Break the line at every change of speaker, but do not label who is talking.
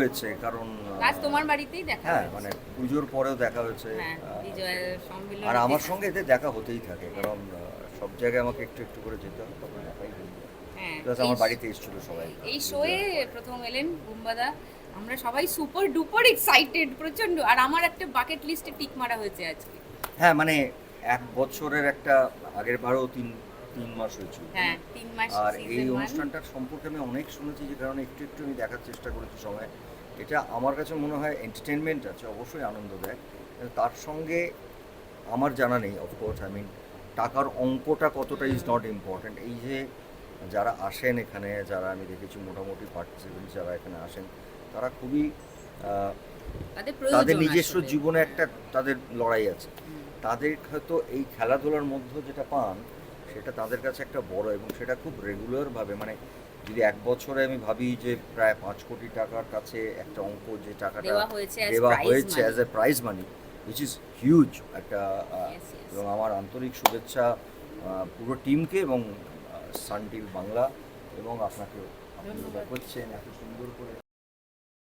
হয়েছে, কারণ
আজ তোমার বাড়িতেই দেখা
হ্যাঁ
হয়েছে।
মানে পুজোর পরেও দেখা হয়েছে।
হ্যাঁ, বিজয়ের সম্মেলন।
আর আমার সঙ্গে এদের দেখা হতেই থাকে, কারণ সব জায়গায় আমাকে একটু একটু করে যেতে হয়, তখন দেখাই হয়ে যায়।
হ্যাঁ,
প্লাস আমার বাড়িতে এসেছিল সবাই
এই শোয়ে
বিজয়ের পরে।
প্রথম এলেন বুম্বাদা। আমরা সবাই সুপার ডুপার এক্সাইটেড প্রচন্ড। আর আমার একটা বাকেট লিস্টে টিক মারা হয়েছে আজকে।
হ্যাঁ মানে 1 বছরের একটা, আগের বারও 3 মাস হয়েছিল।
হ্যাঁ, 3 মাস
আর এই
সিজন 1।
অনুষ্ঠানটার সম্পর্কে আমি অনেক শুনেছি, যে কারণে একটু একটু আমি দেখার চেষ্টা করেছি সময়। এটা আমার কাছে মনে হয় এন্টারটেনমেন্ট আছে, অবশ্যই আনন্দ দেয়, কিন্তু তার সঙ্গে আমার জানা নেই অফকোর্স, আই মিন টাকার অঙ্কটা কতটা ইজ নট ইম্পর্ট্যান্ট। এই যে যারা আসেন এখানে, যারা আমি দেখেছি মোটামুটি পার্টিসিপেন্ট যারা এখানে আসেন, তারা খুবই আহ,
তাদের
তাদের
প্রয়োজন
নিজস্ব
আসলে।
জীবনে একটা তাদের লড়াই আছে।
হুম।
তাদের হয়তো এই খেলাধুলার মধ্যে যেটা পান, সেটা তাদের কাছে একটা বড়, এবং সেটা খুব রেগুলারভাবে, মানে যদি 1 বছরে আমি ভাবি যে প্রায় 5 কোটি টাকার কাছে একটা অঙ্ক, যে টাকাটা
দেওয়া হয়েছে as
দেওয়া
prize
হয়েছে
money।
As a prize money, which is huge একটা।
Yes, yes.
এবং আমার আন্তরিক শুভেচ্ছা পুরো টিমকে, এবং সান টিভি বাংলা, এবং আপনাকেও, আপনি
ধন্যবাদ।
করছেন এত সুন্দর করে।